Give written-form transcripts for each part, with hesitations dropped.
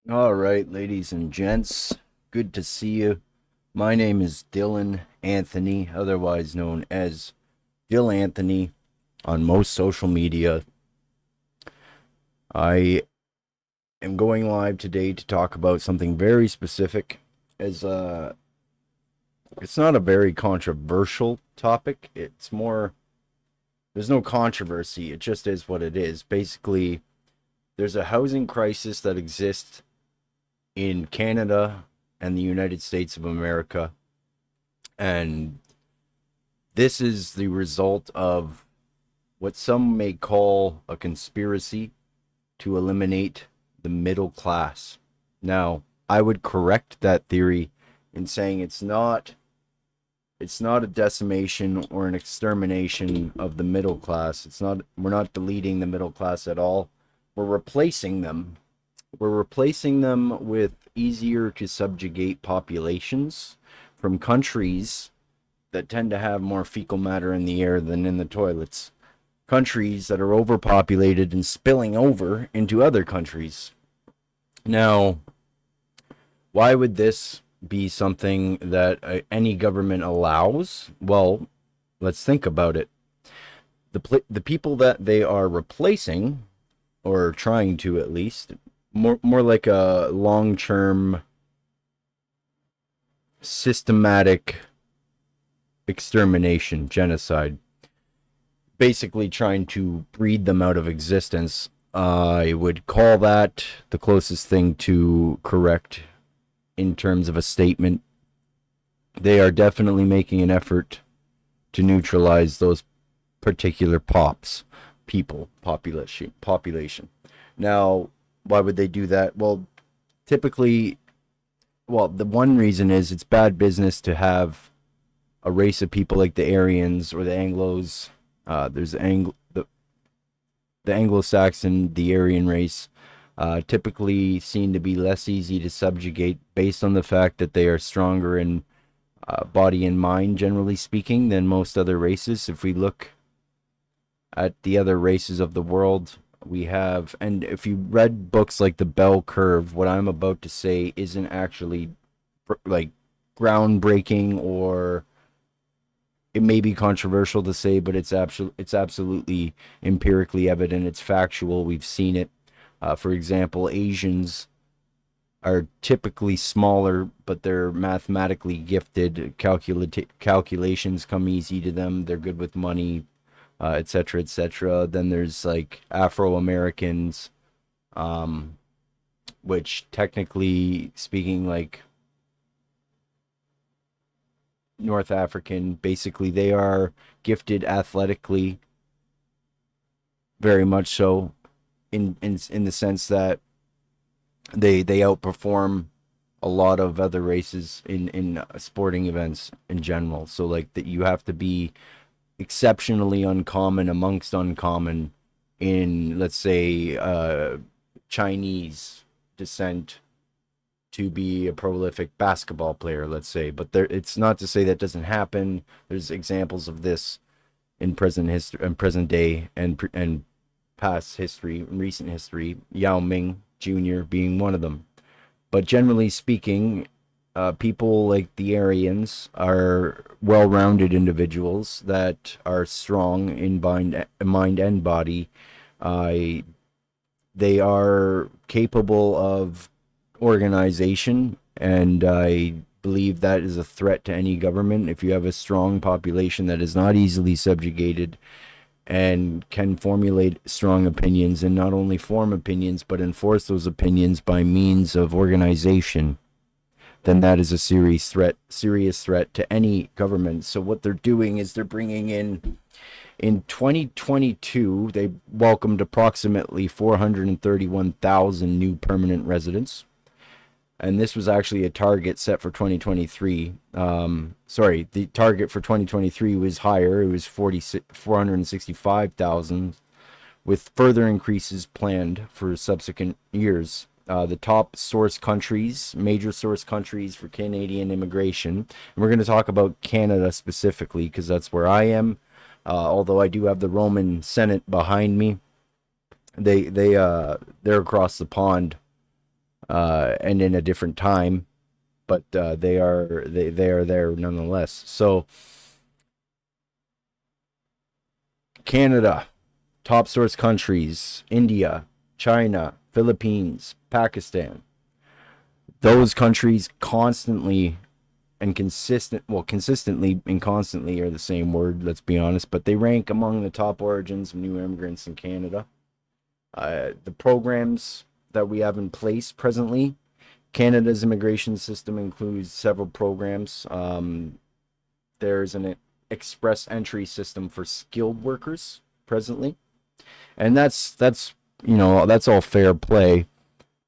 All right, ladies and gents, good to see you. My name is Dylan Anthony, otherwise known as Dyl Anthony on most social media. I am going live today to talk about something very specific. As It's not a very controversial topic. It's more there's no controversy. It just is what it is. Basically, there's a housing crisis that exists in Canada and the United States of America. And this is the result of what some may call a conspiracy to eliminate the middle class. Now, I would correct that theory in saying it's not a decimation or an extermination of the middle class. We're not deleting the middle class at all. We're replacing them. We're replacing them with easier to subjugate populations from countries that tend to have more fecal matter in the air than in the toilets. Countries that are overpopulated and spilling over into other countries. Now, why would this be something that any government allows? Well, let's think about it. The people that they are replacing, or trying to at least, more like a long-term systematic extermination, genocide, basically trying to breed them out of existence. I would call that the closest thing to correct in terms of a statement. They are definitely making an effort to neutralize those particular population. Now, why would they do that? Well, typically, the one reason is it's bad business to have a race of people like the Aryans or the Anglos. There's the Anglo-Saxon, the Aryan race, typically seen to be less easy to subjugate based on the fact that they are stronger in body and mind, generally speaking, than most other races. If we look at the other races of the world, we have, and if you read books like The Bell Curve, what I'm about to say isn't actually like groundbreaking, or it may be controversial to say, but it's absolutely empirically evident. It's factual. We've seen it. For example, Asians are typically smaller, but they're mathematically gifted. Calculations come easy to them. They're good with money, etc., etc. Then there's like Afro Americans, um, which technically speaking, like North African, basically they are gifted athletically, very much so, in the sense that they outperform a lot of other races in sporting events in general. So like that, you have to be exceptionally uncommon amongst uncommon in, let's say, Chinese descent to be a prolific basketball player, let's say. But there, it's not to say that doesn't happen. There's examples of this in present history and present day, and past history, recent history. Yao Ming Jr. being one of them. But generally speaking, people like the Aryans are well-rounded individuals that are strong in mind and body. Uh, they are capable of organization, and I believe that is a threat to any government. If you have a strong population that is not easily subjugated and can formulate strong opinions, and not only form opinions but enforce those opinions by means of organization, then that is a serious threat to any government. So what they're doing is they're bringing in 2022, they welcomed approximately 431,000 new permanent residents. And this was actually a target set for 2023. Sorry, the target for 2023 was higher. It was 465,000, with further increases planned for subsequent years. The top source countries, major source countries for Canadian immigration. And we're going to talk about Canada specifically because that's where I am. Although I do have the Roman Senate behind me, they're across the pond. and in a different time, but they are there nonetheless. So Canada, top source countries: India, China, Philippines, Pakistan. Those countries constantly and consistently and constantly are the same word, let's be honest, but they rank among the top origins of new immigrants in Canada. The programs that we have in place presently, Canada's immigration system includes several programs. There's an express entry system for skilled workers presently, and that's all fair play,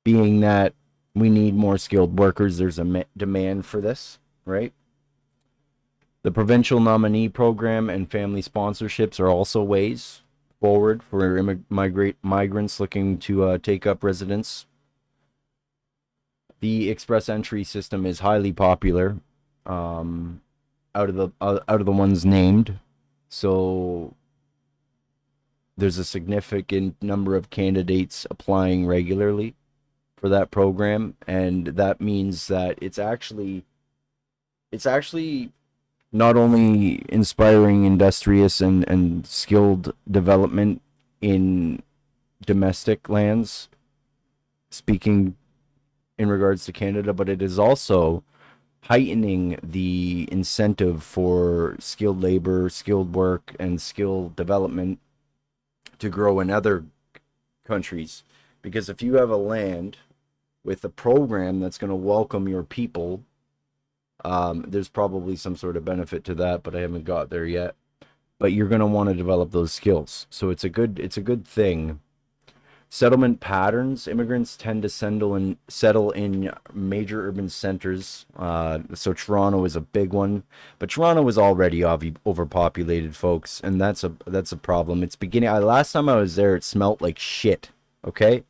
being that we need more skilled workers. There's a demand for this, right? The provincial nominee program and family sponsorships are also ways forward for migrants looking to take up residence. The express entry system is highly popular, um, out of the ones named. So there's a significant number of candidates applying regularly for that program, and that means that it's actually not only inspiring industrious and skilled development in domestic lands, speaking in regards to Canada, but it is also heightening the incentive for skilled labor, skilled work, and skill development to grow in other countries. Because if you have a land with a program that's going to welcome your people, there's probably some sort of benefit to that, but I haven't got there yet. But you're going to want to develop those skills, so it's a good thing. Settlement patterns: immigrants tend to settle in major urban centers. So Toronto is a big one, but Toronto is already overpopulated, folks, and that's a problem. It's beginning. Last time I was there, it smelt like shit. Okay,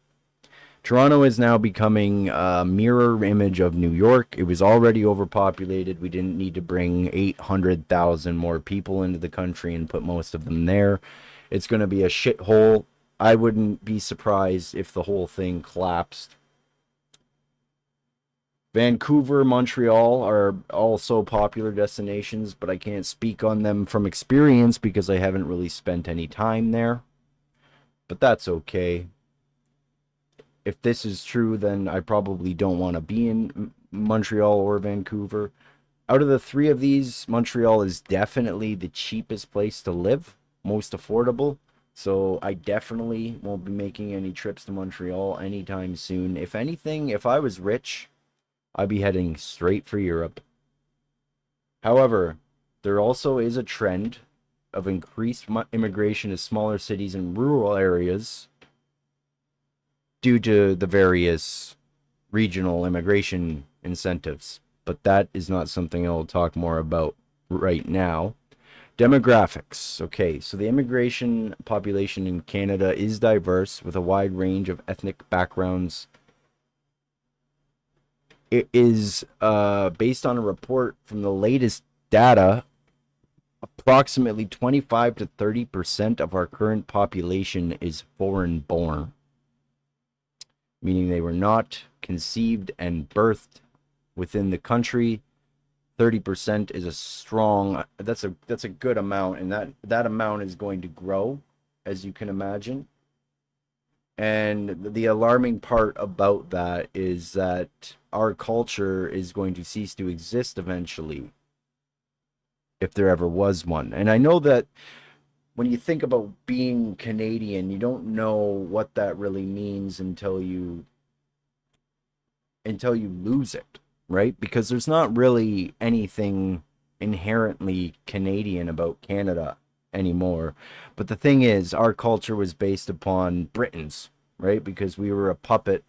Toronto is now becoming a mirror image of New York. It was already overpopulated. We didn't need to bring 800,000 more people into the country and put most of them there. It's going to be a shithole. I wouldn't be surprised if the whole thing collapsed. Vancouver, Montreal are also popular destinations, but I can't speak on them from experience because I haven't really spent any time there. But that's okay. If this is true, then I probably don't want to be in Montreal or Vancouver. Out of the three of these, Montreal is definitely the cheapest place to live, most affordable. So I definitely won't be making any trips to Montreal anytime soon. If anything, if I was rich, I'd be heading straight for Europe. However, there also is a trend of increased immigration to smaller cities and rural areas due to the various regional immigration incentives. But that is not something I'll talk more about right now. Demographics. Okay, so the immigration population in Canada is diverse with a wide range of ethnic backgrounds. It is based on a report from the latest data. Approximately 25 to 30% of our current population is foreign born, meaning they were not conceived and birthed within the country. 30% is a strong, that's a good amount, and that amount is going to grow, as you can imagine. And the alarming part about that is that our culture is going to cease to exist eventually, if there ever was one. And I know that when you think about being Canadian, you don't know what that really means until you lose it, right? Because there's not really anything inherently Canadian about Canada anymore. But the thing is, our culture was based upon Britons, right? Because we were a puppet,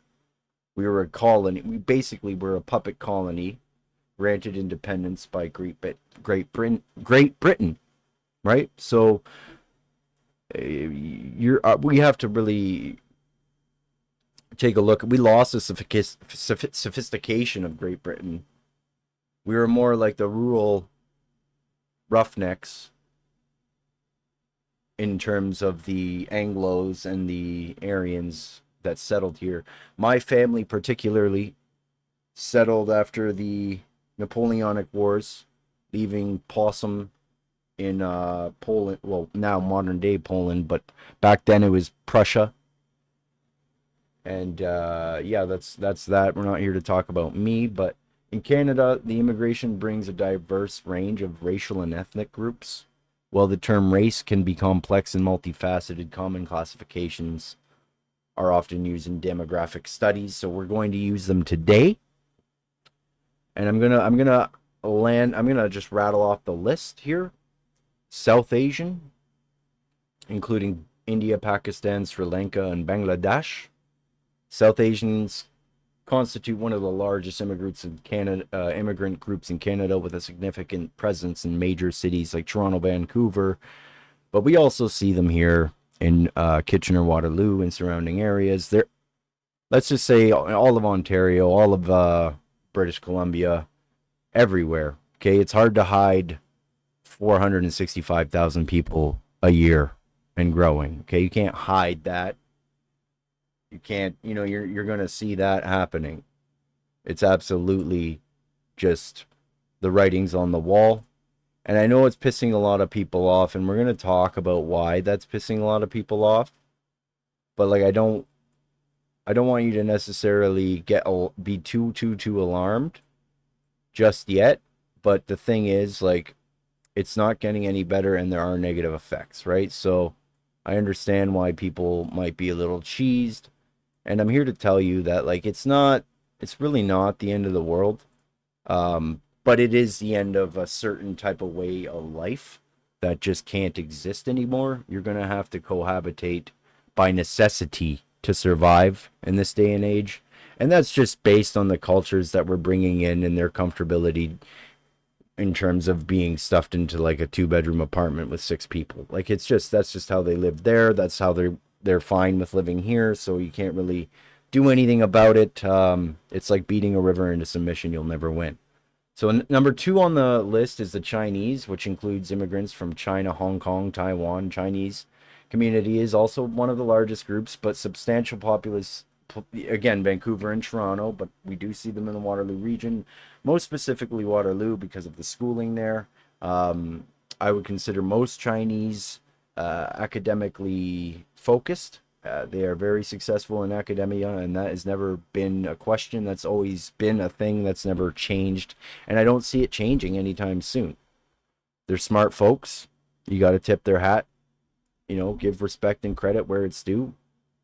we were a colony. We basically were a puppet colony granted independence by Great Britain, right? So we have to really take a look. We lost the sophistication of Great Britain. We were more like the rural roughnecks in terms of the Anglos and the Aryans that settled here. My family, particularly, settled after the Napoleonic Wars, leaving Possum in Poland. Well, now modern day Poland, but back then it was Prussia. And yeah, that's that. We're not here to talk about me, but in Canada, the immigration brings a diverse range of racial and ethnic groups. While the term race can be complex and multifaceted, common classifications are often used in demographic studies. So we're going to use them today, and I'm gonna just rattle off the list here. South Asian, including India, Pakistan, Sri Lanka, and Bangladesh. South Asians constitute one of the largest immigrants in Canada, immigrant groups in Canada, with a significant presence in major cities like Toronto, Vancouver. But we also see them here in Kitchener, Waterloo, and surrounding areas. There, let's just say all of Ontario, all of British Columbia, everywhere. Okay, it's hard to hide 465,000 people a year and growing. Okay, you can't hide that. You can't, you're going to see that happening. It's absolutely just the writing's on the wall. And I know it's pissing a lot of people off, and we're going to talk about why that's pissing a lot of people off. But like, I don't want you to necessarily be too alarmed just yet. But the thing is, like, it's not getting any better, and there are negative effects, right? So I understand why people might be a little cheesed. And I'm here to tell you that, like, it's really not the end of the world. But it is the end of a certain type of way of life that just can't exist anymore. You're going to have to cohabitate by necessity to survive in this day and age. And that's just based on the cultures that we're bringing in and their comfortability in terms of being stuffed into like a 2-bedroom apartment with 6 people. Like, that's just how they live there. That's how they're fine with living here, so you can't really do anything about it. It's like beating a river into submission. You'll never win. So number 2 on the list is the Chinese, which includes immigrants from China, Hong Kong, Taiwan. Chinese community is also one of the largest groups, but substantial populace, again, Vancouver and Toronto, but we do see them in the Waterloo region, most specifically Waterloo because of the schooling there. I would consider most Chinese academically focused. They are very successful in academia, and that has never been a question. That's always been a thing that's never changed, and I don't see it changing anytime soon. They're smart folks. You got to tip their hat. Give respect and credit where it's due.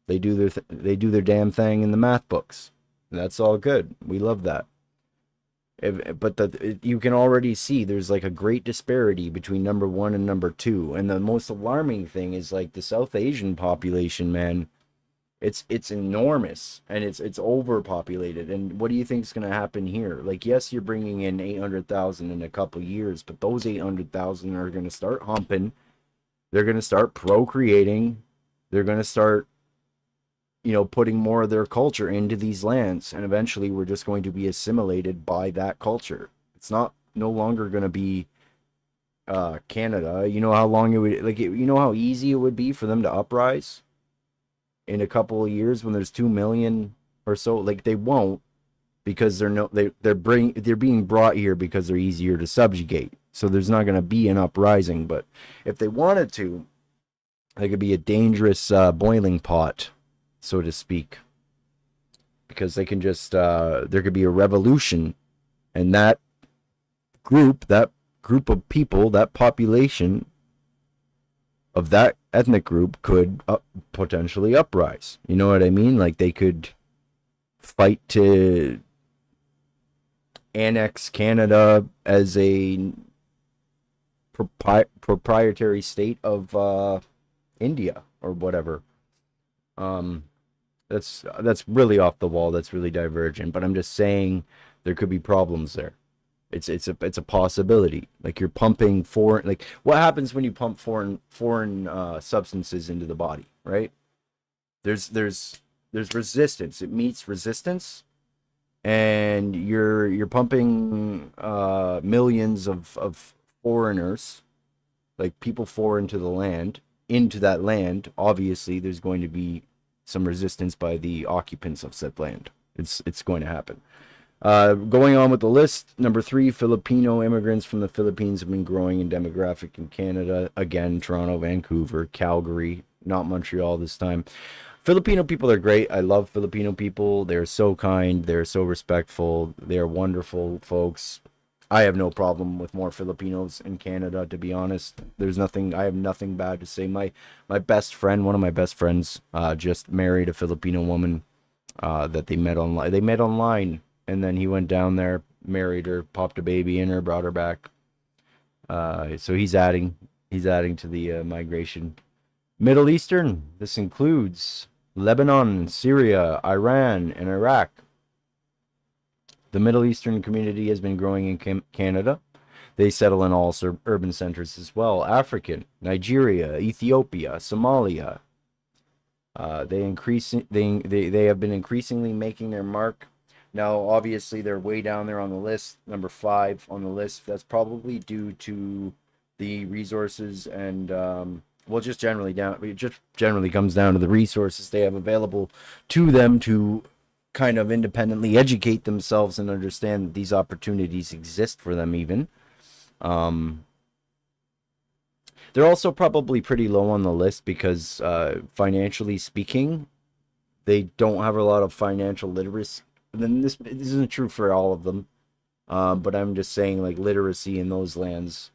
They do their damn thing in the math books. That's all good. We love that. But you can already see there's like a great disparity between number 1 and number 2. And the most alarming thing is like the South Asian population, man. It's enormous, and it's overpopulated. And what do you think is going to happen here? Like, yes, you're bringing in 800,000 in a couple years, but those 800,000 are going to start humping. They're going to start procreating. They're going to start putting more of their culture into these lands, and eventually we're just going to be assimilated by that culture. It's no longer going to be Canada. You know how long it would, like, you know how easy it would be for them to uprise in a couple of years when there's 2 million or so. Like, they won't, because they're being brought here because they're easier to subjugate. So there's not going to be an uprising, but if they wanted to, they could be a dangerous boiling pot, so to speak, because they can just there could be a revolution, and that group of people, that population of that ethnic group could potentially uprise. You know what I mean? Like, they could fight to annex Canada as a proprietary state of India or whatever. That's really off the wall. That's really divergent. But I'm just saying there could be problems there. It's a possibility. Like, you're pumping foreign. Like, what happens when you pump foreign substances into the body, right? There's resistance. It meets resistance, and you're pumping millions of foreigners, like people foreign to the land, into that land. Obviously, there's going to be some resistance by the occupants of said land. It's going to happen. Going on with the list, number 3, Filipino immigrants from the Philippines have been growing in demographic in Canada. Again, Toronto, Vancouver, Calgary, not Montreal this time. Filipino people are great. I love Filipino people. They're so kind. They're so respectful. They're wonderful folks. I have no problem with more Filipinos in Canada, to be honest. I have nothing bad to say. My best friend, one of my best friends, just married a Filipino woman that they met online. They met online, and then he went down there, married her, popped a baby in her, brought her back. So he's adding to the migration. Middle Eastern. This includes Lebanon, Syria, Iran, and Iraq. The Middle Eastern community has been growing in Canada. They settle in all urban centers as well. African, Nigeria, Ethiopia, Somalia. They have been increasingly making their mark. Now, obviously, they're way down there on the list, number 5 on the list. That's probably due to the resources and just generally comes down to the resources they have available to them to kind of independently educate themselves and understand that these opportunities exist for them even. They're also probably pretty low on the list because financially speaking, they don't have a lot of financial literacy. And then this isn't true for all of them, but I'm just saying, like, literacy in those lands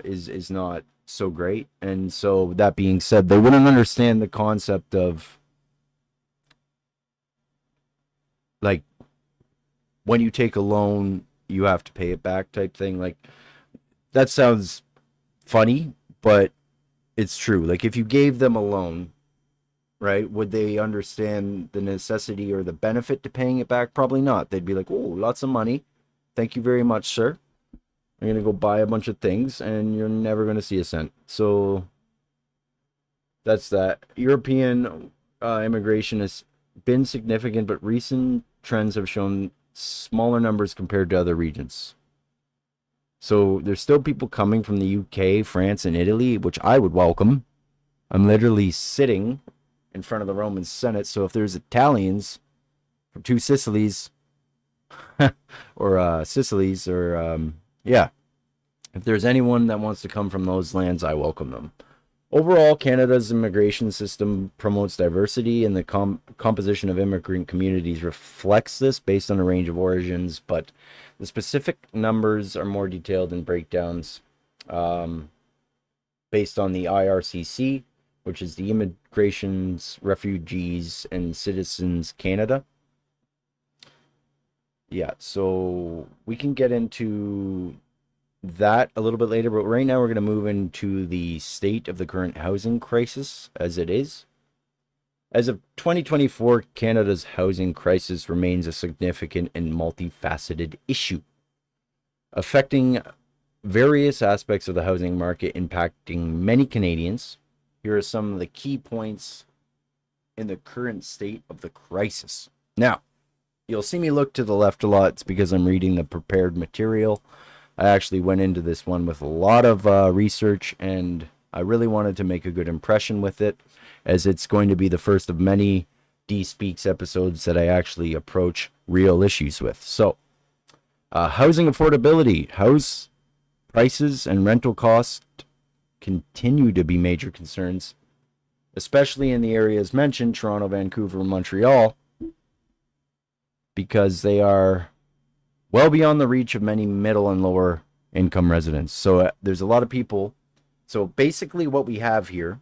is not so great. And so that being said, they wouldn't understand the concept of, like, when you take a loan, you have to pay it back type thing. Like, that sounds funny, but it's true. Like, if you gave them a loan, right, would they understand the necessity or the benefit to paying it back? Probably not. They'd be like, oh, lots of money. Thank you very much, sir. I'm going to go buy a bunch of things, and you're never going to see a cent. So that's that. European immigration has been significant, but recent trends have shown smaller numbers compared to other regions. So there's still people coming from the UK, France, and Italy, which I would welcome. I'm literally sitting in front of the Roman Senate, so if there's Italians from two Sicilies, or Sicilies, or if there's anyone that wants to come from those lands, I welcome them. Overall, Canada's immigration system promotes diversity, and the composition of immigrant communities reflects this based on a range of origins, but the specific numbers are more detailed in breakdowns based on the IRCC, which is the Immigrations, Refugees, and Citizens Canada. Yeah, so we can get into that a little bit later, but right now we're going to move into the state of the current housing crisis as it is. As of 2024, Canada's housing crisis remains a significant and multifaceted issue, affecting various aspects of the housing market, impacting many Canadians. Here are some of the key points in the current state of the crisis. Now, you'll see me look to the left a lot. It's because I'm reading the prepared material. I actually went into this one with a lot of research, and I really wanted to make a good impression with it, as it's going to be the first of many D Speaks episodes that I actually approach real issues with. So, housing affordability. House prices and rental costs continue to be major concerns, especially in the areas mentioned, Toronto, Vancouver, and Montreal, because they are well beyond the reach of many middle and lower income residents. So there's a lot of people. So basically what we have here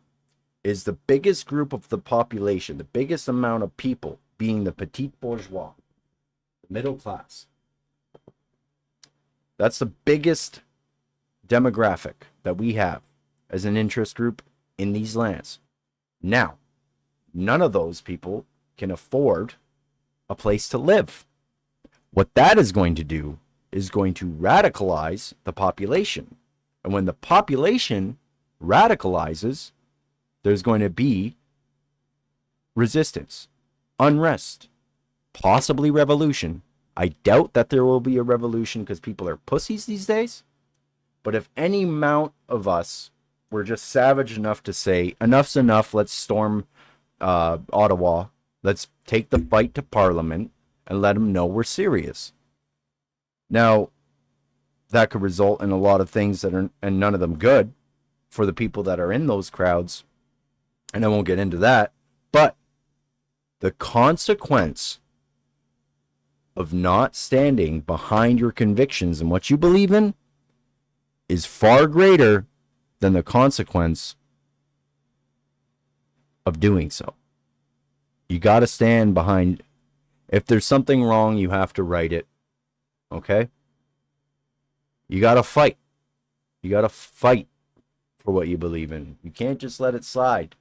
is the biggest group of the population, the biggest amount of people being the petit bourgeois, the middle class. That's the biggest demographic that we have as an interest group in these lands. Now, none of those people can afford a place to live. What that is going to do is going to radicalize the population. And when the population radicalizes, there's going to be resistance, unrest, possibly revolution. I doubt that there will be a revolution because people are pussies these days. But if any amount of us were just savage enough to say, enough's enough, let's storm Ottawa. Let's take the fight to Parliament and let them know we're serious. Now, that could result in a lot of things that are, and none of them good for the people that are in those crowds. And I won't get into that. But the consequence of not standing behind your convictions and what you believe in is far greater than the consequence of doing so. You got to stand behind. If there's something wrong, you have to right it. Okay? You got to fight. You got to fight for what you believe in. You can't just let it slide.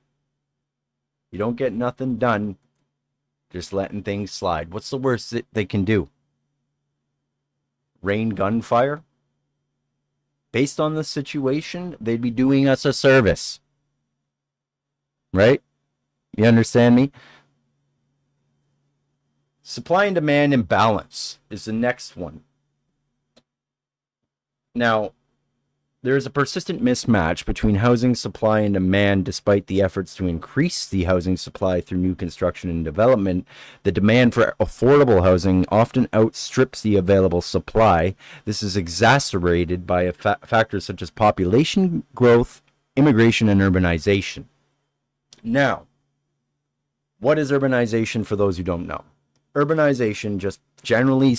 You don't get nothing done just letting things slide. What's the worst that they can do? Rain gunfire? Based on the situation, they'd be doing us a service. Right? You understand me? Supply and demand imbalance is the next one. Now, there is a persistent mismatch between housing supply and demand. Despite the efforts to increase the housing supply through new construction and development, the demand for affordable housing often outstrips the available supply. This is exacerbated by factors such as population growth, immigration, and urbanization. Now, what is urbanization for those who don't know? Urbanization just generally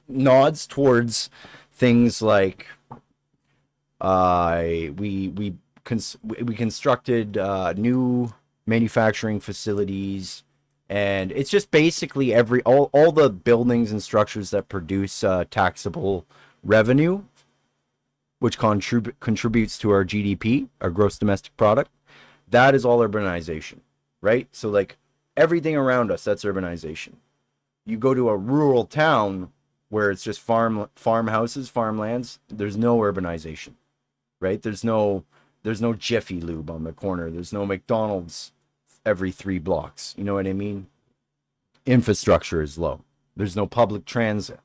nods towards things like we constructed new manufacturing facilities, and it's just basically all the buildings and structures that produce taxable revenue, which contributes to our GDP, our gross domestic product. That is all urbanization, right? So like everything around us, that's urbanization. You go to a rural town where it's just farmhouses, farmlands, there's no urbanization. Right? There's no Jiffy Lube on the corner. There's no McDonald's every 3 blocks. You know what I mean? Infrastructure is low. There's no public transit,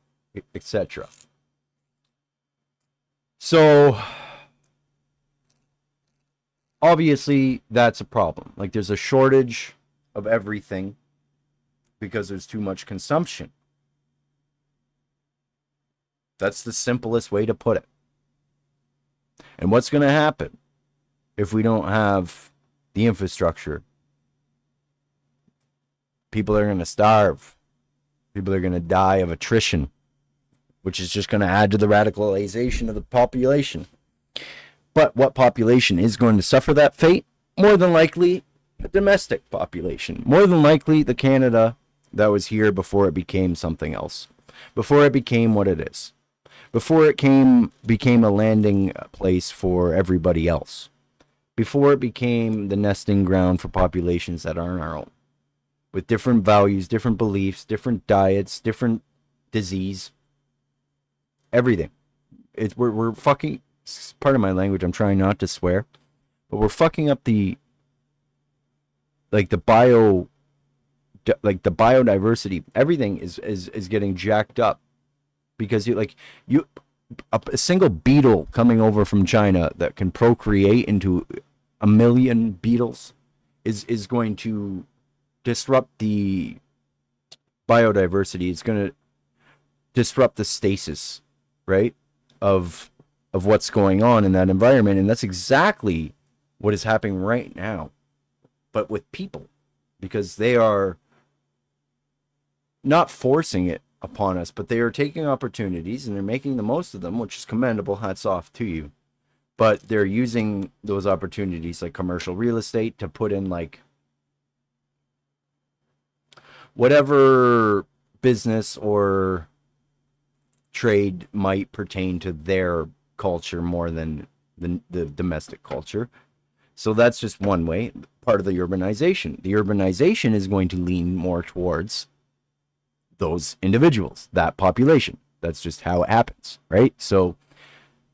etc. So obviously that's a problem. Like there's a shortage of everything because there's too much consumption. That's the simplest way to put it. And what's going to happen if we don't have the infrastructure? People are going to starve. People are going to die of attrition, which is just going to add to the radicalization of the population. But what population is going to suffer that fate? More than likely, the domestic population. More than likely, the Canada that was here before it became something else. Before it became what it is. Before it became a landing place for everybody else. Before it became the nesting ground for populations that aren't our own. With different values, different beliefs, different diets, different disease. Everything. We're fucking, part of my language, I'm trying not to swear, but we're fucking up the biodiversity. Everything is getting jacked up. Because a single beetle coming over from China that can procreate into 1 million beetles is going to disrupt the biodiversity. It's going to disrupt the stasis, right, of what's going on in that environment. And that's exactly what is happening right now, but with people, because they are not forcing it upon us, but they are taking opportunities and they're making the most of them, which is commendable. Hats off to you. But they're using those opportunities like commercial real estate to put in like whatever business or trade might pertain to their culture more than the domestic culture. So that's just one way, part of the urbanization. The urbanization is going to lean more towards those individuals, that population. That's just how it happens, right? So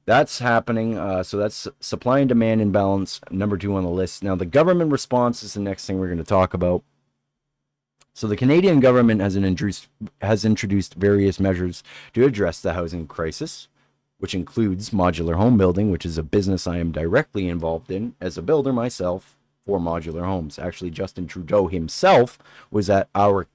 that's happening. So that's supply and demand imbalance, number 2 on the list. Now, the government response is the next thing we're going to talk about. So the Canadian government has introduced various measures to address the housing crisis, which includes modular home building, which is a business I am directly involved in as a builder myself. for modular homes. Actually, Justin Trudeau himself was at our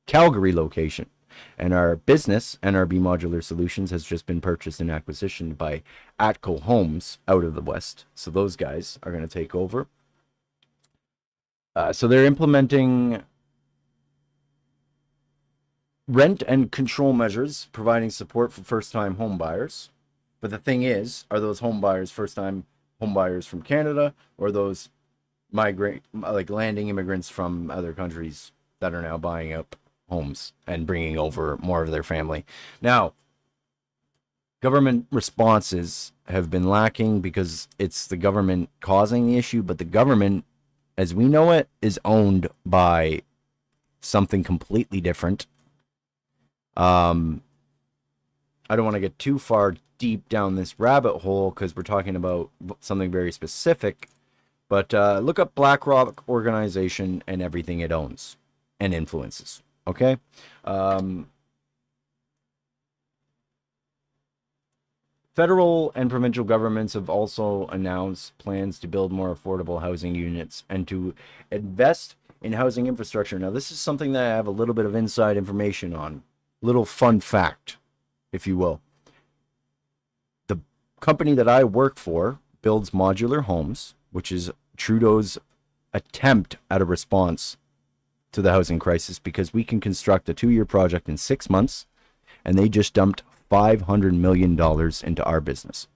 Calgary location. And our business, NRB Modular Solutions, has just been purchased and acquisitioned by Atco Homes out of the West. So those guys are going to take over. So they're implementing rent and control measures, providing support for first-time home buyers. But the thing is, are those home buyers first-time home buyers from Canada, or those landing immigrants from other countries that are now buying up homes and bringing over more of their family? Now, government responses have been lacking because it's the government causing the issue, but the government, as we know it, is owned by something completely different. I don't want to get too far deep down this rabbit hole because we're talking about something very specific, but look up BlackRock organization and everything it owns and influences. Okay. Federal and provincial governments have also announced plans to build more affordable housing units and to invest in housing infrastructure. Now, this is something that I have a little bit of inside information on. Little fun fact, if you will. The company that I work for builds modular homes, which is Trudeau's attempt at a response to the housing crisis, because we can construct a 2-year project in 6 months, and they just dumped $500 million into our business,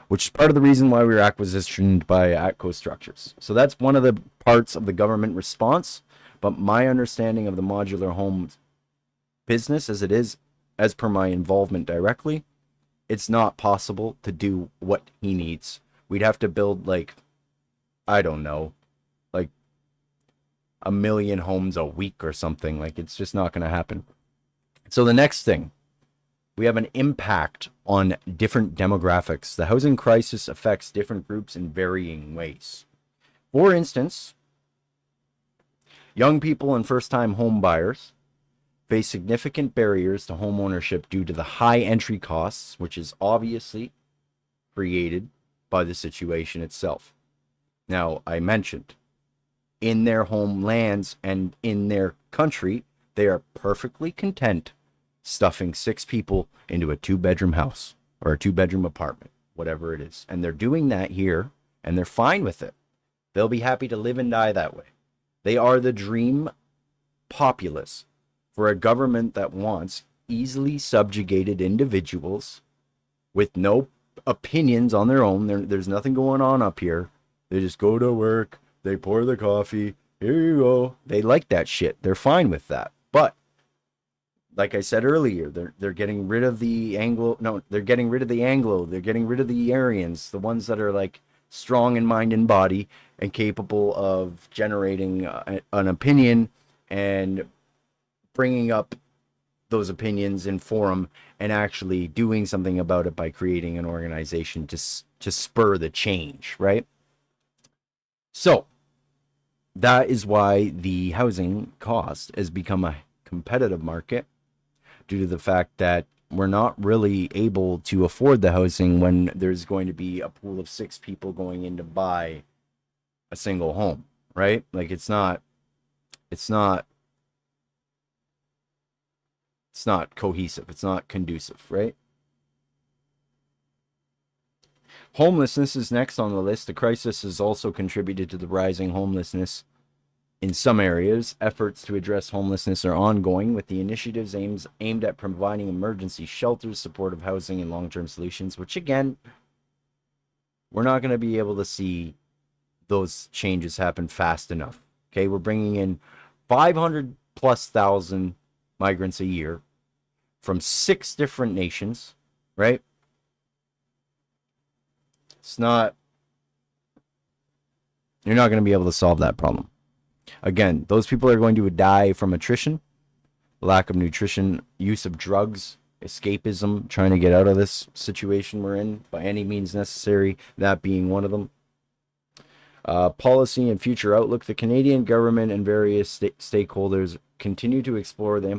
which is part of the reason why we were acquisitioned by Atco Structures. So that's one of the parts of the government response. But my understanding of the modular home business as it is, as per my involvement directly, it's not possible to do what he needs. We'd have to build I don't know, 1 million homes a week or something. It's just not going to happen. So the next thing, we have an impact on different demographics. The housing crisis affects different groups in varying ways. For instance, young people and first-time home buyers face significant barriers to home ownership due to the high entry costs, which is obviously created by the situation itself. Now, I mentioned, in their homelands and in their country, they are perfectly content stuffing 6 people into a 2-bedroom house or a 2-bedroom apartment, whatever it is. And they're doing that here, and they're fine with it. They'll be happy to live and die that way. They are the dream populace for a government that wants easily subjugated individuals with no opinions on their own. There's nothing going on up here. They just go to work, they pour the coffee, here you go. They like that shit. They're fine with that. But like I said earlier, they're getting rid of the Anglo. No, they're getting rid of the Anglo. They're getting rid of the Aryans, the ones that are strong in mind and body and capable of generating an opinion and bringing up those opinions in forum and actually doing something about it by creating an organization to spur the change, right? So that is why the housing cost has become a competitive market, due to the fact that we're not really able to afford the housing when there's going to be a pool of 6 people going in to buy a single home, right? It's not cohesive. It's not conducive, right? Homelessness is next on the list. The crisis has also contributed to the rising homelessness in some areas. Efforts to address homelessness are ongoing, with the initiatives aimed at providing emergency shelters, supportive housing, and long-term solutions, which again, we're not going to be able to see those changes happen fast enough. Okay, we're bringing in 500,000+ migrants a year from 6 different nations, right? You're not going to be able to solve that problem. Again, those people are going to die from attrition, lack of nutrition, use of drugs, escapism, trying to get out of this situation we're in by any means necessary, that being one of them. Policy and future outlook. The Canadian government and various stakeholders continue to explore the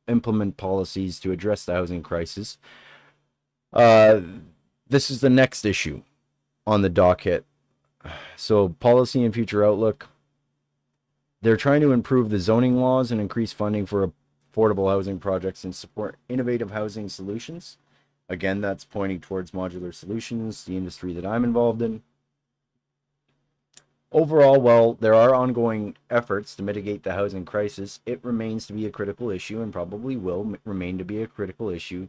implement policies to address the housing crisis. This is the next issue on the docket. So policy and future outlook. They're trying to improve the zoning laws and increase funding for affordable housing projects and support innovative housing solutions. Again, that's pointing towards modular solutions, the industry that I'm involved in. Overall, while there are ongoing efforts to mitigate the housing crisis, it remains to be a critical issue and probably will remain to be a critical issue.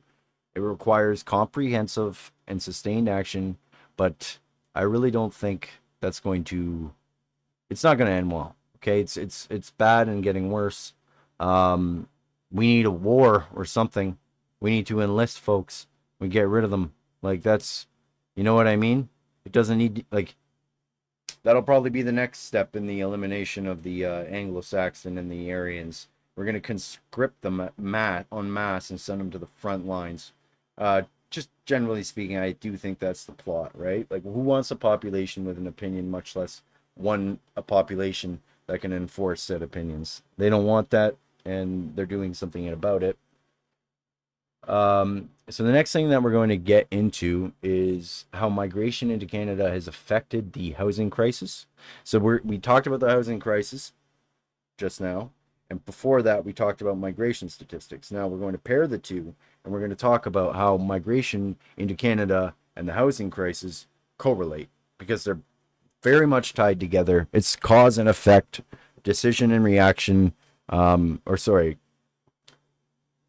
It requires comprehensive and sustained action, but I really don't think that's going to, it's not going to end well. Okay, it's bad and getting worse. We need a war or something. We need to enlist folks. We get rid of them. Like that's, you know what I mean? It doesn't need like that'll probably be the next step in the elimination of the Anglo-Saxon and the Aryans. We're going to conscript them en masse and send them to the front lines. Just generally speaking, I do think that's the plot, right? Like, who wants a population with an opinion, much less a population that can enforce said opinions? They don't want that, and they're doing something about it. So the next thing that we're going to get into is how migration into Canada has affected the housing crisis. So we talked about the housing crisis just now, and before that we talked about migration statistics. Now we're going to pair the two, and we're going to talk about how migration into Canada and the housing crisis correlate, because they're very much tied together. It's cause and effect, decision and reaction,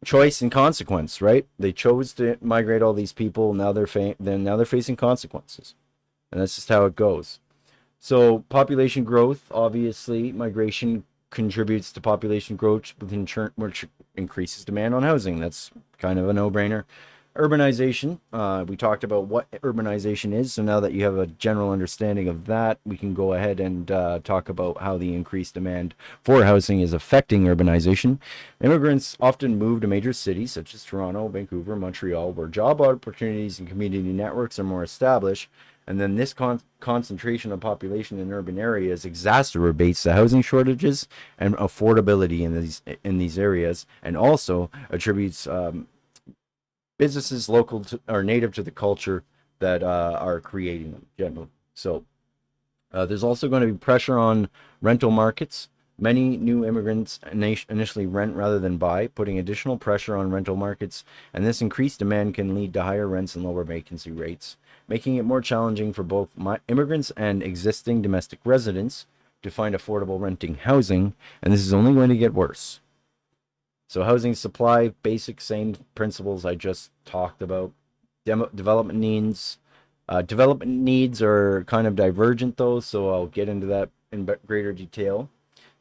choice and consequence, right? They chose to migrate all these people. Now they're facing consequences, and that's just how it goes. So population growth, obviously, migration contributes to population growth, which increases demand on housing. That's kind of a no-brainer. Urbanization, we talked about what urbanization is, so now that you have a general understanding of that, we can go ahead and talk about how the increased demand for housing is affecting urbanization. Immigrants often move to major cities such as Toronto, Vancouver, Montreal, where job opportunities and community networks are more established, and then this concentration of population in urban areas exacerbates the housing shortages and affordability in these areas, and also attributes businesses local to or native to the culture that are creating them generally. So there's also going to be pressure on rental markets. Many new immigrants initially rent rather than buy, putting additional pressure on rental markets, and this increased demand can lead to higher rents and lower vacancy rates, making it more challenging for both immigrants and existing domestic residents to find affordable renting housing, and this is only going to get worse. So housing supply, basic same principles I just talked about. Development needs. Development needs are kind of divergent though, so I'll get into that in greater detail.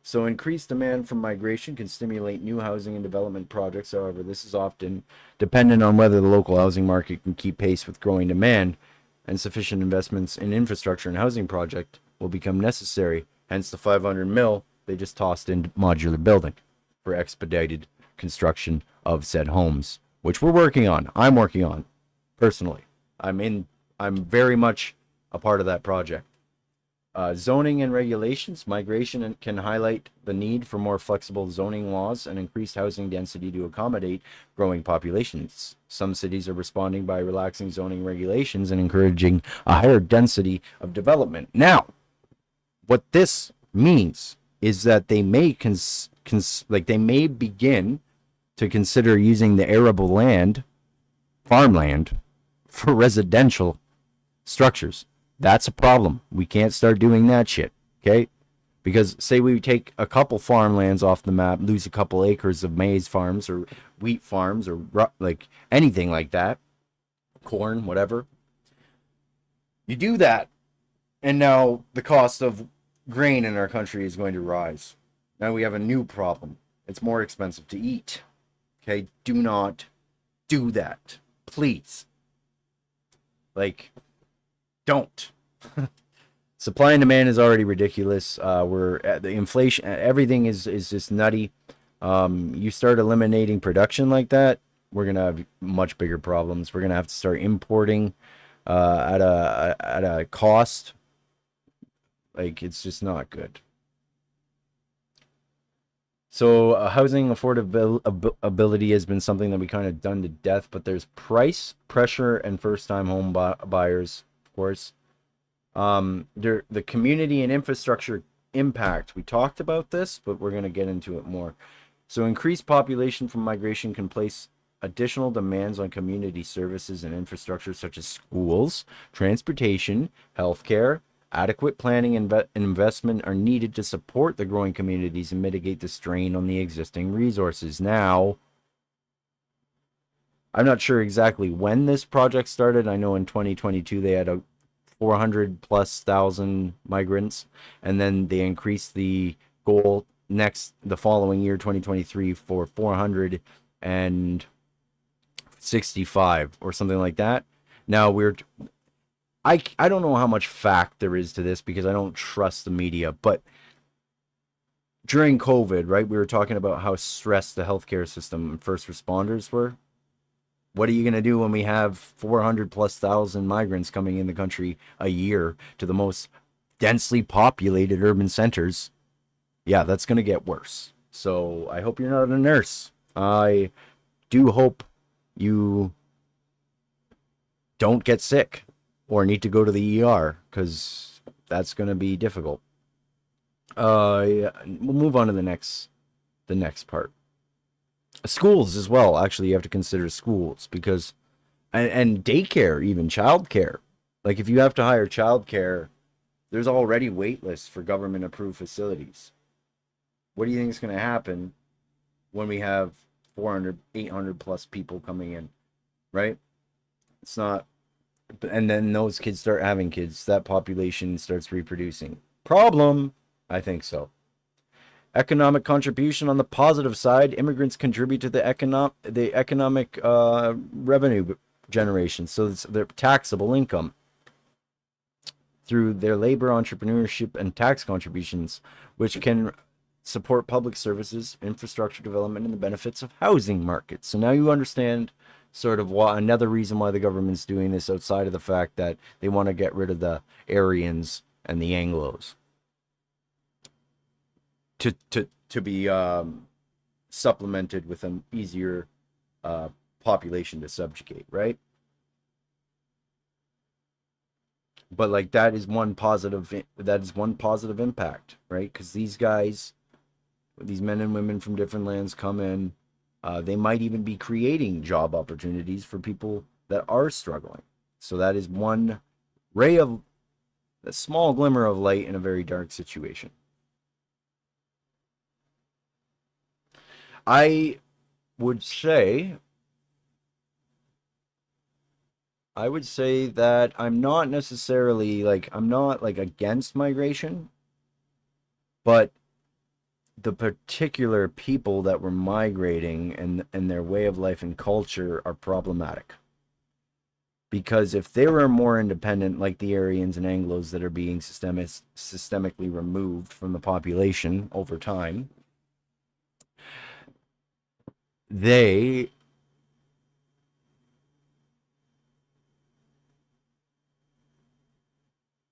So increased demand from migration can stimulate new housing and development projects. However, this is often dependent on whether the local housing market can keep pace with growing demand, and sufficient investments in infrastructure and housing project will become necessary. Hence the 500 mil they just tossed into modular building for expedited construction of said homes, which we're working on. I'm working on personally. I'm very much a part of that project. Zoning and regulations. Migration can highlight the need for more flexible zoning laws and increased housing density to accommodate growing populations. Some cities are responding by relaxing zoning regulations and encouraging a higher density of development. Now, what this means is that they may they may begin to consider using the arable land, farmland, for residential structures. That's a problem. We can't start doing that shit, okay? Because say we take a couple farmlands off the map, lose a couple acres of maize farms or wheat farms or like anything like that, corn, whatever. You do that, and now the cost of grain in our country is going to rise. Now we have a new problem. It's more expensive to eat. Okay, do not do that, please. Like, don't. Supply and demand is already ridiculous. We're at the inflation. Everything is just nutty. You start eliminating production like that, we're gonna have much bigger problems. We're gonna have to start importing at a cost. Like, it's just not good. So housing affordability has been something that we kind of done to death, but there's price pressure and first-time home buyers, of course. The community and infrastructure impact. We talked about this, but we're going to get into it more. So, increased population from migration can place additional demands on community services and infrastructure such as schools, transportation, healthcare. Adequate planning and investment are needed to support the growing communities and mitigate the strain on the existing resources. Now, I'm not sure exactly when this project started. I know in 2022 they had a 400 plus thousand migrants, and then they increased the goal the following year, 2023, for 465 or something like that. Now I don't know how much fact there is to this because I don't trust the media, but during COVID, right, we were talking about how stressed the healthcare system and first responders were. What are you going to do when we have 400 plus thousand migrants coming in the country a year to the most densely populated urban centers? Yeah, that's going to get worse. So I hope you're not a nurse. I do hope you don't get sick or need to go to the ER because that's going to be difficult. Yeah, we'll move on to the next part. Schools as well. Actually, you have to consider schools because and daycare, even childcare. Like if you have to hire childcare, there's already wait lists for government approved facilities. What do you think is going to happen when we have 400, 800 plus people coming in, right? It's not, and then those kids start having kids, that population starts reproducing. Problem? I think so. Economic contribution on the positive side, immigrants contribute to the economic revenue generation, so it's their taxable income through their labor, entrepreneurship, and tax contributions, which can support public services, infrastructure development, and the benefits of housing markets. So now you understand sort of why another reason why the government's doing this outside of the fact that they want to get rid of the Aryans and the Anglos to be supplemented with an easier population to subjugate, right? But like that is one positive impact, right? Because these guys, these men and women from different lands come in, they might even be creating job opportunities for people that are struggling. So that is one ray of a small glimmer of light in a very dark situation. I would say that I'm not necessarily like I'm not like against migration, but the particular people that were migrating and their way of life and culture are problematic. Because if they were more independent, like the Aryans and Anglos that are being systemically removed from the population over time, they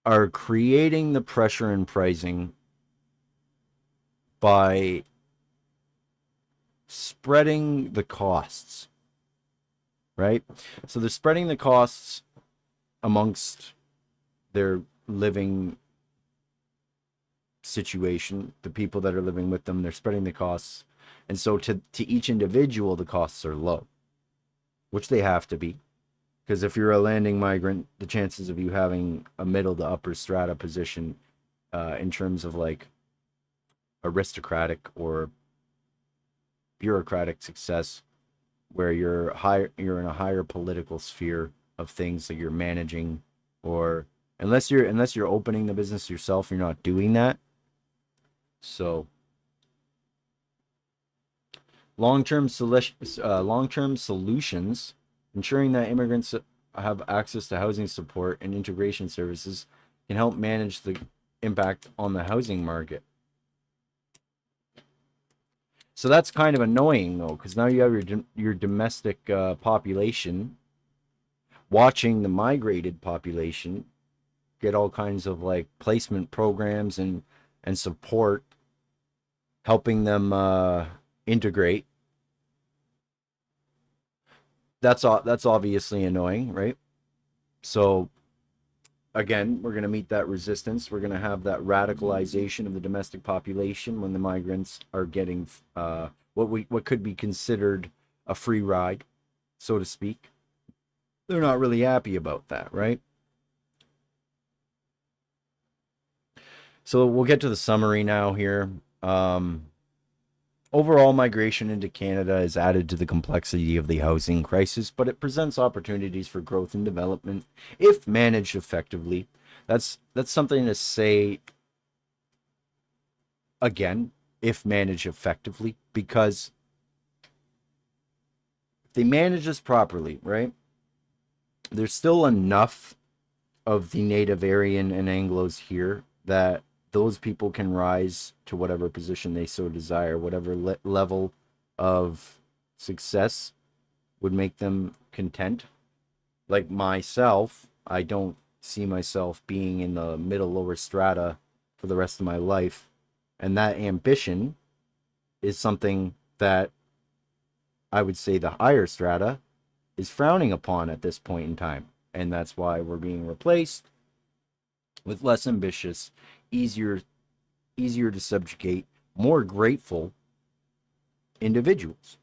are creating the pressure and pricing by spreading the costs, right? So they're spreading the costs amongst their living situation, the people that are living with them, they're spreading the costs. And so to each individual, the costs are low, which they have to be. Because if you're a landing migrant, the chances of you having a middle to upper strata position in terms of like aristocratic or bureaucratic success, where you're in a higher political sphere of things that you're managing, or unless you're opening the business yourself, you're not doing that. So long-term solutions, ensuring that immigrants have access to housing support and integration services can help manage the impact on the housing market. So that's kind of annoying though, because now you have your domestic population watching the migrated population get all kinds of like placement programs and support, helping them integrate. That's obviously annoying, right? So again, we're going to meet that resistance. We're going to have that radicalization of the domestic population when the migrants are getting what could be considered a free ride, so to speak. They're not really happy about that, right? So we'll get to the summary now here. Overall, migration into Canada is added to the complexity of the housing crisis, but it presents opportunities for growth and development if managed effectively. That's something to say again, if managed effectively, because if they manage this properly, right? There's still enough of the native Aryan and Anglos here that those people can rise to whatever position they so desire, whatever level of success would make them content. Like myself, I don't see myself being in the middle lower strata for the rest of my life. And that ambition is something that I would say the higher strata is frowning upon at this point in time. And that's why we're being replaced with less ambitious, easier to subjugate, more grateful individuals.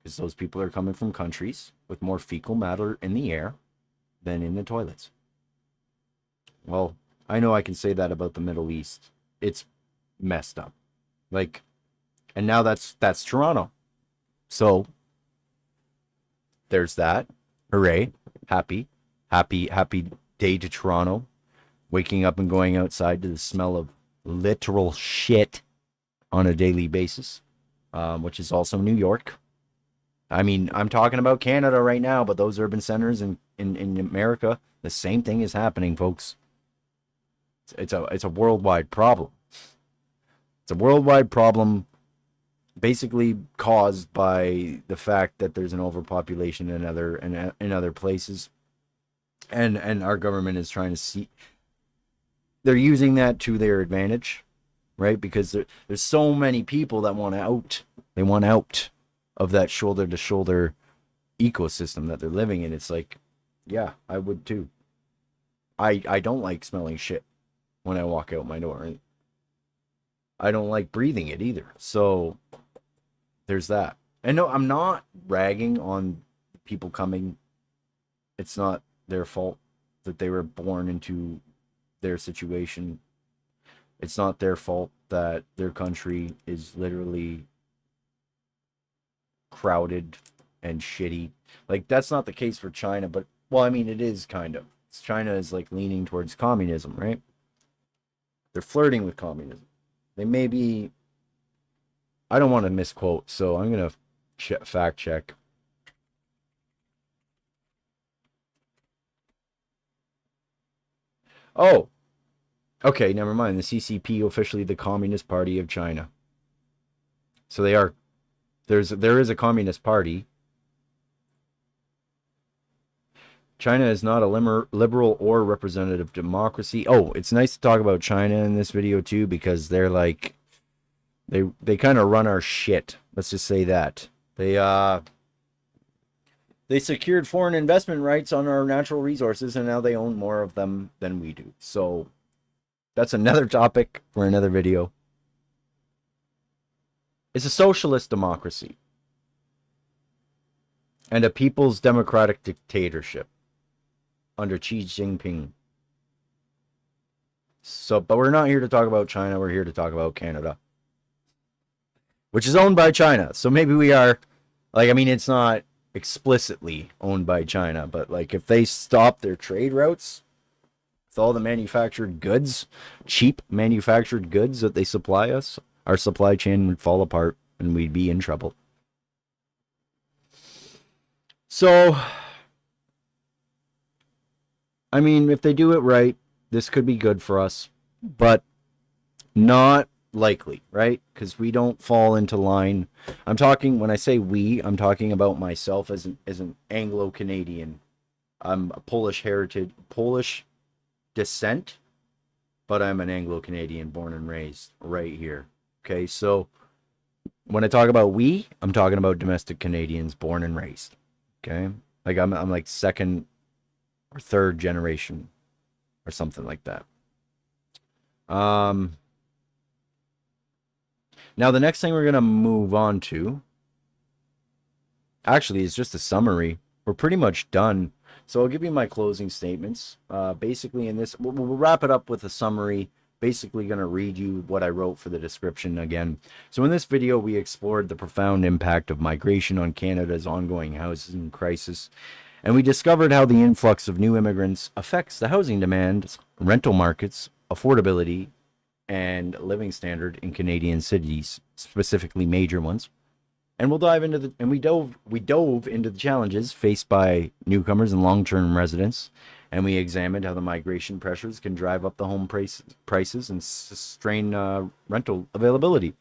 Because those people are coming from countries with more fecal matter in the air than in the toilets. Well, I know I can say that about the Middle East. It's messed up. Like, and now that's Toronto. So there's that. Hooray. Happy day to Toronto. Waking up and going outside to the smell of literal shit on a daily basis, which is also New York. I mean, I'm talking about Canada right now, but those urban centers in America, the same thing is happening, folks. It's a worldwide problem. It's a worldwide problem basically caused by the fact that there's an overpopulation in other places. And our government is trying to see, they're using that to their advantage, right? Because there's so many people that want out. They want out of that shoulder to shoulder ecosystem that they're living in. It's like, yeah, I would too. I don't like smelling shit when I walk out my door. I don't like breathing it either. So there's that. And no, I'm not ragging on people coming. It's not their fault that they were born into their situation. It's not their fault that their country is literally crowded and shitty. Like, that's not the case for China, but, well, I mean, it is kind of. China is like leaning towards communism, right? They're flirting with communism. They may be, I don't want to misquote, so I'm going to fact check. Oh, okay, never mind. The CCP, officially the Communist Party of China. So they are, there is a Communist Party. China is not a liberal or representative democracy. Oh, it's nice to talk about China in this video too, because they're like, they kind of run our shit. Let's just say that. They secured foreign investment rights on our natural resources, and now they own more of them than we do. So that's another topic for another video. It's a socialist democracy and a people's democratic dictatorship under Xi Jinping. So, but we're not here to talk about China. We're here to talk about Canada, which is owned by China. So maybe we are, like, I mean, it's not explicitly owned by China, but like if they stop their trade routes with all the manufactured goods, cheap manufactured goods that they supply us, our supply chain would fall apart and we'd be in trouble. So, I mean, if they do it right, this could be good for us, but not likely, right? Because we don't fall into line. I'm talking, when I say we, I'm talking about myself as an Anglo-Canadian. I'm a Polish descent, but I'm an Anglo-Canadian born and raised right here. Okay, so when I talk about we, I'm talking about domestic Canadians born and raised. Okay, like I'm like second or third generation or something like that. Now the next thing we're going to move on to actually is just a summary. We're pretty much done. So I'll give you my closing statements. Basically in this, we'll wrap it up with a summary. Basically going to read you what I wrote for the description again. So in this video, we explored the profound impact of migration on Canada's ongoing housing crisis. And we discovered how the influx of new immigrants affects the housing demand, rental markets, affordability, and living standard in Canadian cities, specifically major ones. And we dove into the challenges faced by newcomers and long-term residents, and we examined how the migration pressures can drive up the home prices and strain rental availability.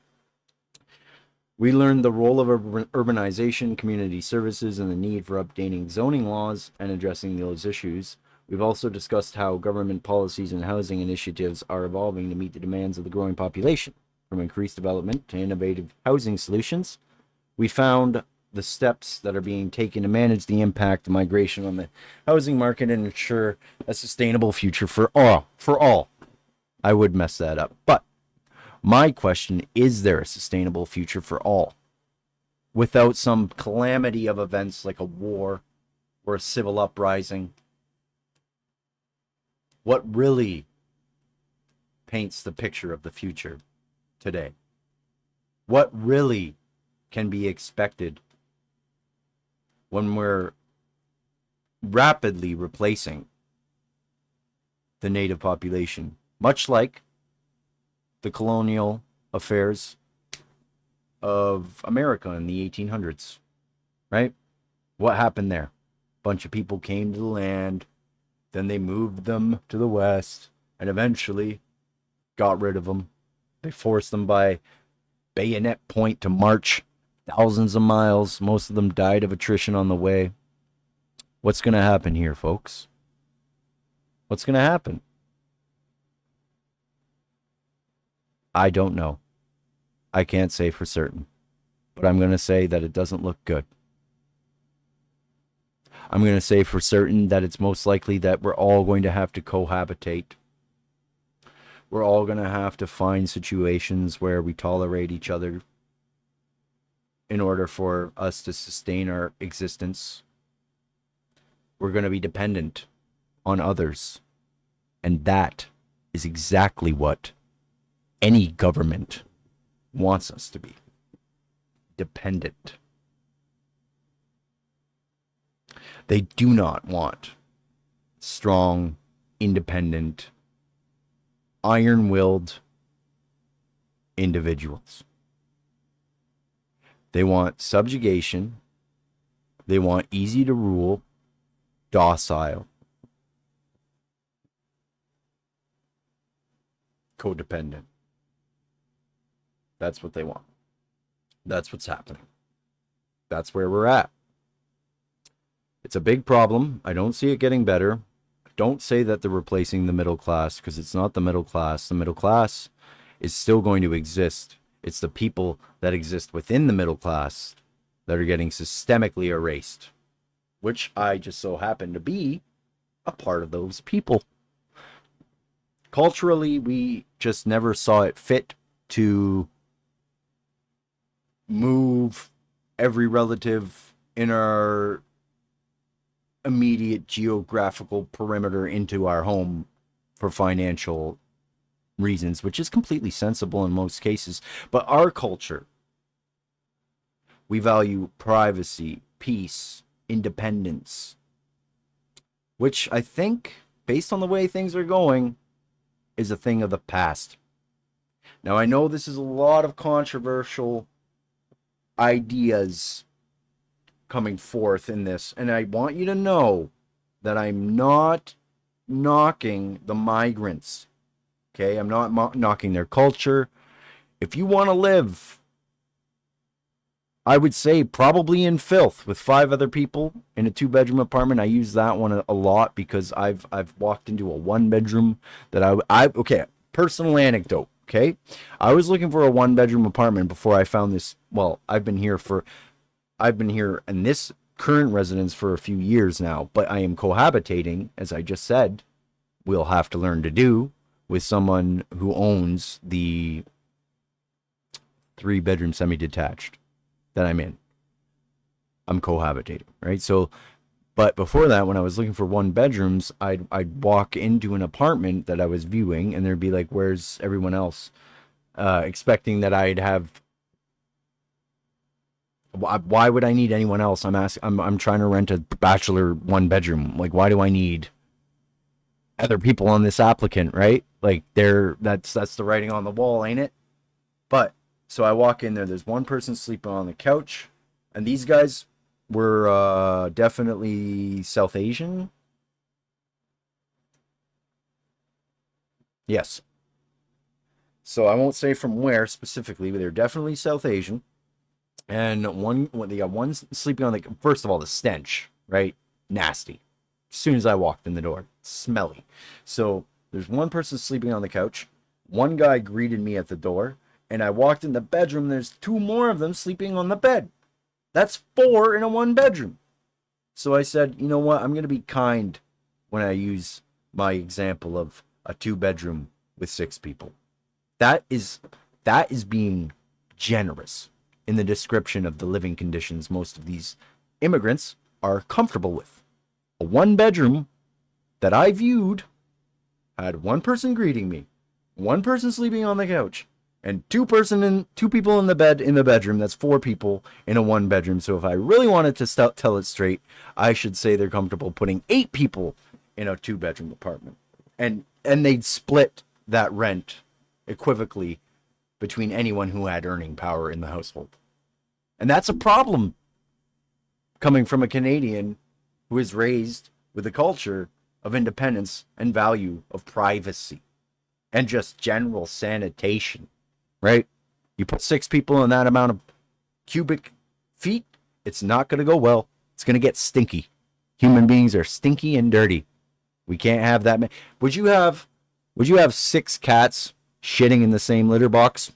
We learned the role of urbanization, community services, and the need for updating zoning laws and addressing those issues. We've also discussed how government policies and housing initiatives are evolving to meet the demands of the growing population, from increased development to innovative housing solutions. We found the steps that are being taken to manage the impact of migration on the housing market and ensure a sustainable future for all. I would mess that up. But my question, is there a sustainable future for all without some calamity of events like a war or a civil uprising? What really paints the picture of the future today? What really can be expected when we're rapidly replacing the native population, much like the colonial affairs of America in the 1800s, right? What happened there? A bunch of people came to the land, then they moved them to the west, and eventually got rid of them. They forced them by bayonet point to march thousands of miles. Most of them died of attrition on the way. What's going to happen here, folks? What's going to happen? I don't know. I can't say for certain. But I'm going to say that it doesn't look good. I'm going to say for certain that it's most likely that we're all going to have to cohabitate. We're all going to have to find situations where we tolerate each other in order for us to sustain our existence. We're going to be dependent on others. And that is exactly what any government wants us to be. Dependent. They do not want strong, independent, iron-willed individuals. They want subjugation. They want easy to rule, docile, codependent. That's what they want. That's what's happening. That's where we're at. It's a big problem. I don't see it getting better. Don't say that they're replacing the middle class, because it's not the middle class. The middle class is still going to exist. It's the people that exist within the middle class that are getting systemically erased, which I just so happen to be a part of those people. Culturally, we just never saw it fit to move every relative in our immediate geographical perimeter into our home for financial reasons, which is completely sensible in most cases. But our culture, we value privacy, peace, independence, which I think, based on the way things are going, is a thing of the past. Now, I know this is a lot of controversial ideas coming forth in this, and I want you to know that I'm not knocking the migrants. Okay, I'm not knocking their culture. If you want to live, I would say probably in filth with 5 other people in a 2-bedroom apartment. I use that one a lot because I've walked into a 1-bedroom that I okay, personal anecdote. Okay, I was looking for a 1-bedroom apartment before I found this. Well, I've been here in this current residence for a few years now, but I am cohabitating, as I just said, we'll have to learn to do with someone who owns the 3 bedroom semi detached that I'm in. I'm cohabitating, right? So, but before that, when I was looking for 1 bedrooms, I'd walk into an apartment that I was viewing, and there'd be like, "Where's everyone else?" Expecting that I'd have. Why would I need anyone else? I'm trying to rent a bachelor 1 bedroom. Like, why do I need other people on this applicant? Right? Like, that's the writing on the wall, ain't it? But so I walk in there. There's one person sleeping on the couch, and these guys were definitely South Asian. Yes. So I won't say from where specifically, but they're definitely South Asian. And when they got one sleeping on the first of all, the stench, right? Nasty. As soon as I walked in the door, smelly. So there's one person sleeping on the couch. One guy greeted me at the door, and I walked in the bedroom. There's two more of them sleeping on the bed. That's four in a 1 bedroom. So I said, you know what? I'm gonna be kind when I use my example of a 2 bedroom with 6 people. That is being generous in the description of the living conditions most of these immigrants are comfortable with. A 1 bedroom that I viewed had one person greeting me, one person sleeping on the couch, and two people in the bed in the bedroom. That's 4 people in a 1 bedroom. So if I really wanted to tell it straight, I should say they're comfortable putting 8 people in a 2 bedroom apartment, and they'd split that rent equivocally between anyone who had earning power in the household. And that's a problem coming from a Canadian who is raised with a culture of independence and value of privacy and just general sanitation, right? You put 6 people in that amount of cubic feet, it's not going to go well. It's going to get stinky. Human beings are stinky and dirty. We can't have that. Would you have 6 cats shitting in the same litter box?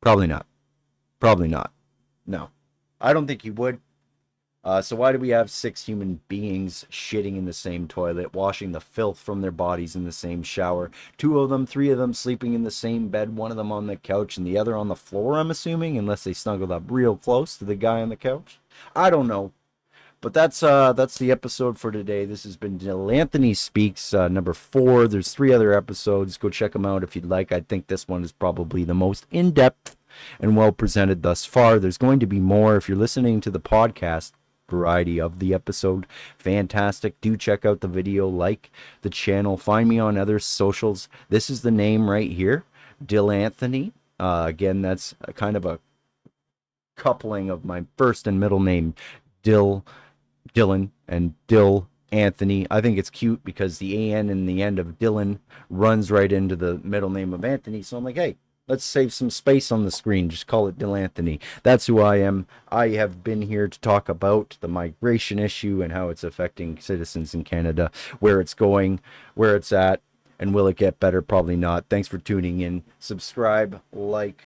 Probably not. Probably not. No, I don't think you would. So why do we have 6 human beings shitting in the same toilet, washing the filth from their bodies in the same shower? 2 of them, 3 of them sleeping in the same bed, one of them on the couch and the other on the floor, I'm assuming, unless they snuggled up real close to the guy on the couch. I don't know. But that's the episode for today. This has been Dyl.A.D Speaks, number 4. There's 3 other episodes. Go check them out if you'd like. I think this one is probably the most in-depth and well presented thus far. There's going to be more if you're listening to the podcast variety of the episode. Fantastic. Do check out the video, like the channel, find me on other socials. This is the name right here, Dyl.A.D. Again, that's kind of a coupling of my first and middle name, Dylan, and Dyl.A.D. I think it's cute because the AN in the end of Dylan runs right into the middle name of Anthony. So I'm like, hey, let's save some space on the screen. Just call it Dyl.A.D. That's who I am. I have been here to talk about the migration issue and how it's affecting citizens in Canada, where it's going, where it's at, and will it get better? Probably not. Thanks for tuning in. Subscribe, like,